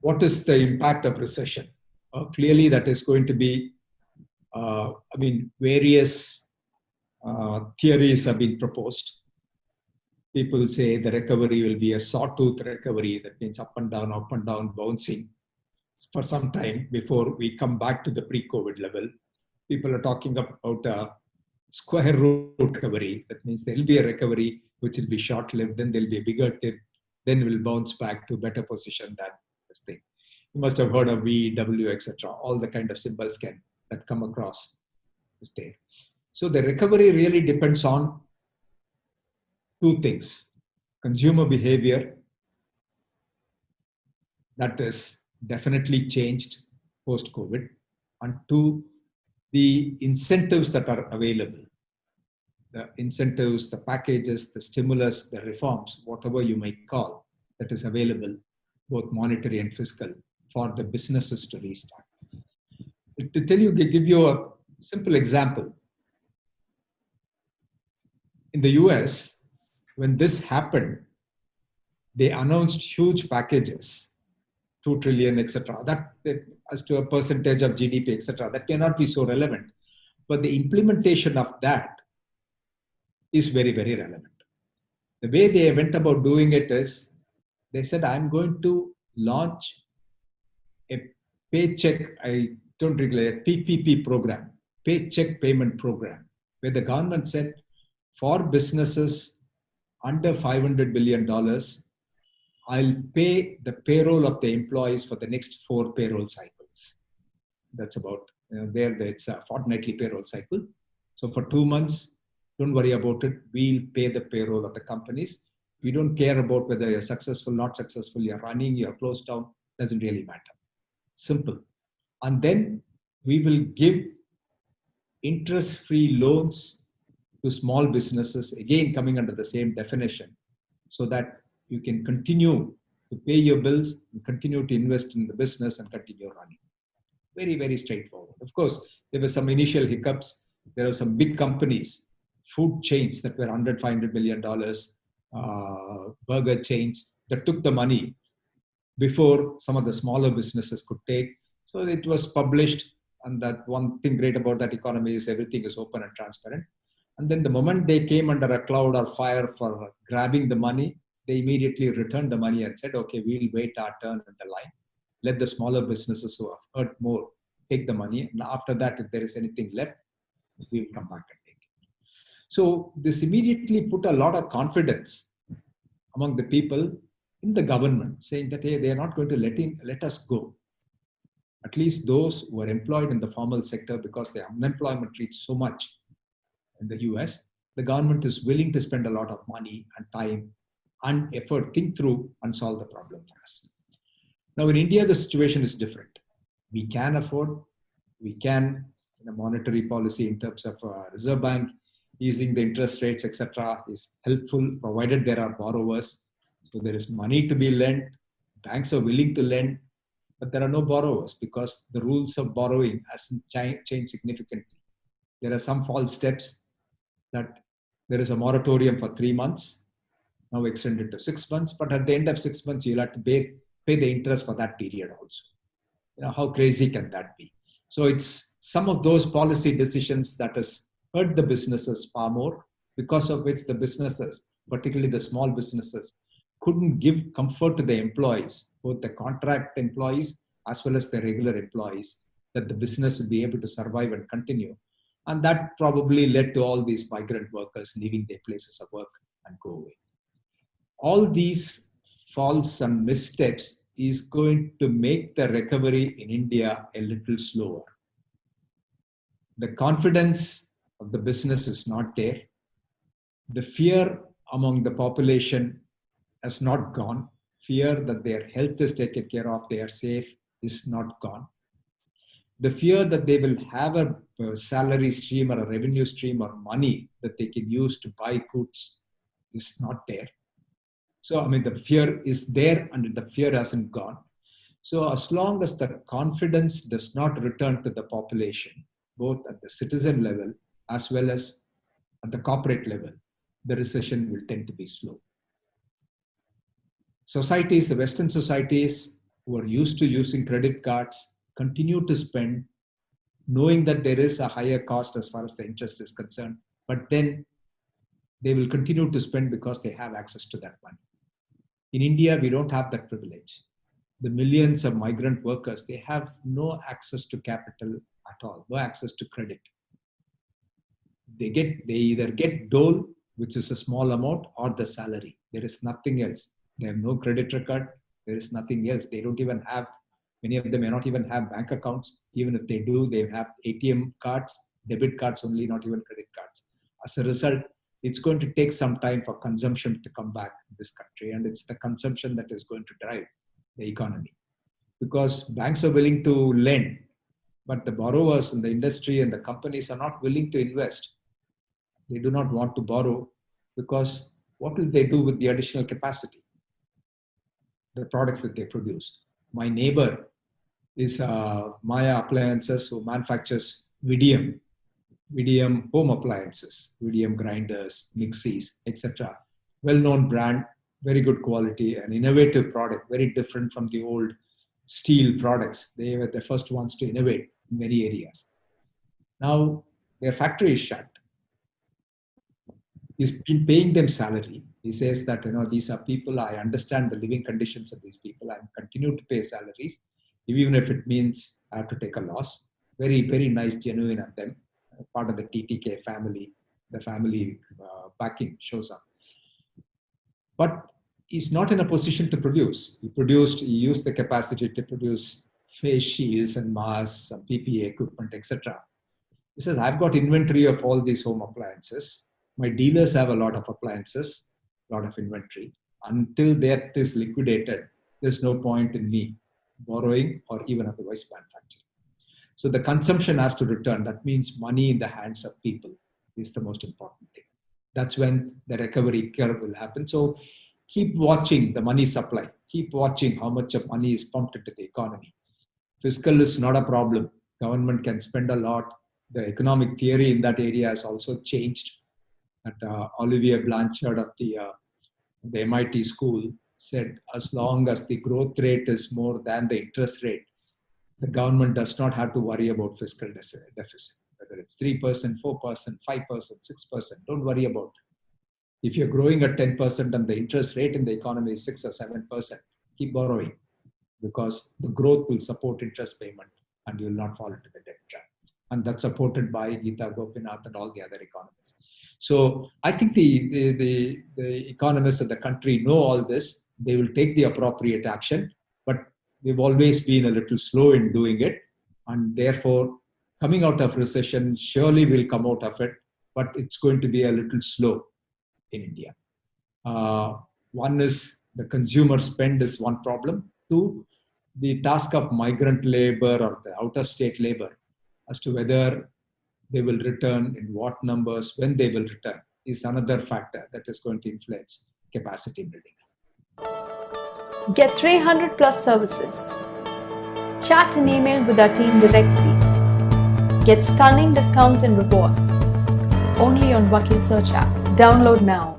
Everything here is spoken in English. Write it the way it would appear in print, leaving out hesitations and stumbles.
what is the impact of recession? Clearly, that is going to be, various theories have been proposed. People say the recovery will be a sawtooth recovery. That means up and down, bouncing for some time before we come back to the pre-COVID level. People are talking about a square root recovery. That means there will be a recovery which will be short-lived, then there will be a bigger tip, then we'll bounce back to better position than this thing. You must have heard of V, W, etc. All the kind of symbols that come across this day. So the recovery really depends on two things: consumer behavior, that is definitely changed post-COVID, and two, the incentives that are available. The incentives, the packages, the stimulus, the reforms, whatever you might call, that is available, both monetary and fiscal, for the businesses to restart. To give you a simple example. In the US, when this happened, they announced huge packages, 2 trillion, etc. That as to a percentage of GDP, etc. That may not be so relevant, but the implementation of that is very, very relevant. The way they went about doing it is, they said, I'm going to launch a paycheck, I don't really, a PPP program, paycheck payment program, where the government said, for businesses under $500 billion, I'll pay the payroll of the employees for the next 4 payroll cycles. That's about, it's a fortnightly payroll cycle. So for 2 months, don't worry about it. We'll pay the payroll of the companies. We don't care about whether you're successful, not successful, you're running, you're closed down, doesn't really matter. Simple. And then we will give interest-free loans to small businesses, again coming under the same definition, so that you can continue to pay your bills, and continue to invest in the business and continue running. Very, very straightforward. Of course, there were some initial hiccups. There are some big companies, food chains that were $100-500 million, burger chains that took the money before some of the smaller businesses could take. So it was published, and that one thing great about that economy is everything is open and transparent. And then the moment they came under a cloud or fire for grabbing the money, they immediately returned the money and said, okay, we'll wait our turn in the line. Let the smaller businesses who have earned more take the money. And after that, if there is anything left, we will come back and take it. So this immediately put a lot of confidence among the people in the government, saying that, hey, they are not going to let us go. At least those who are employed in the formal sector, because the unemployment reached so much in the US, the government is willing to spend a lot of money and time and effort, think through and solve the problem for us. Now in India, the situation is different. We can afford, we can, in a monetary policy in terms of Reserve Bank, easing the interest rates, etc., is helpful, provided there are borrowers. So there is money to be lent, banks are willing to lend, but there are no borrowers because the rules of borrowing hasn't changed significantly. There are some false steps that there is a moratorium for 3 months, now extended to 6 months, but at the end of 6 months, you'll have to pay the interest for that period also. You know, how crazy can that be? So it's some of those policy decisions that has hurt the businesses far more, because of which the businesses, particularly the small businesses, couldn't give comfort to the employees, both the contract employees as well as the regular employees, that the business will be able to survive and continue. And that probably led to all these migrant workers leaving their places of work and go away. All these faults and missteps is going to make the recovery in India a little slower. The confidence of the business is not there. The fear among the population has not gone. Fear that their health is taken care of, they are safe, is not gone. The fear that they will have a salary stream or a revenue stream or money that they can use to buy goods is not there. So, I mean, the fear is there and the fear hasn't gone. So as long as the confidence does not return to the population, both at the citizen level as well as at the corporate level, the recession will tend to be slow. Societies, the Western societies, who are used to using credit cards continue to spend, knowing that there is a higher cost as far as the interest is concerned, but then they will continue to spend because they have access to that money. In India, we don't have that privilege. The millions of migrant workers, they have no access to capital at all, no access to credit. They either get dole, which is a small amount, or the salary. There is nothing else. They have no credit record. There is nothing else. They don't even have, many of them may not even have bank accounts. Even if they do, they have ATM cards, debit cards only, not even credit cards. As a result, it's going to take some time for consumption to come back in this country. And it's the consumption that is going to drive the economy. Because banks are willing to lend, but the borrowers in the industry and the companies are not willing to invest. They do not want to borrow because what will they do with the additional capacity? The products that they produce. My neighbor is Maya Appliances, who manufactures VDM home appliances, VDM grinders, mixies, etc. Well-known brand, very good quality, an innovative product, very different from the old steel products. They were the first ones to innovate in many areas. Now their factory is shut. He's been paying them salary. He says that, these are people, I understand the living conditions of these people. I'm continue to pay salaries, even if it means I have to take a loss. Very, very nice, genuine of them. Part of the TTK family, the family backing shows up. But he's not in a position to produce. He used the capacity to produce face shields and masks, some PPE equipment, etc. He says, I've got inventory of all these home appliances. My dealers have a lot of appliances, a lot of inventory. Until that is liquidated, there's no point in me borrowing or even otherwise manufacturing. So the consumption has to return. That means money in the hands of people is the most important thing. That's when the recovery curve will happen. So keep watching the money supply. Keep watching how much of money is pumped into the economy. Fiscal is not a problem. Government can spend a lot. The economic theory in that area has also changed. Olivier Blanchard of the MIT school said, as long as the growth rate is more than the interest rate, the government does not have to worry about fiscal deficit. Whether it's 3%, 4%, 5%, 6%, don't worry about it. If you're growing at 10% and the interest rate in the economy is 6 or 7%, keep borrowing, because the growth will support interest payment and you will not fall into the debt trap. And that's supported by Geeta Gopinath and all the other economists. So I think the economists of the country know all this. They will take the appropriate action, but we've always been a little slow in doing it. And therefore, coming out of recession, surely we'll come out of it, but it's going to be a little slow in India. One is the consumer spend is one problem. Two, the task of migrant labor or the out-of-state labor as to whether they will return, in what numbers, when they will return, is another factor that is going to influence capacity building. Get 300 plus services. Chat and email with our team directly. Get stunning discounts and rewards. Only on Vakil Search app. Download now.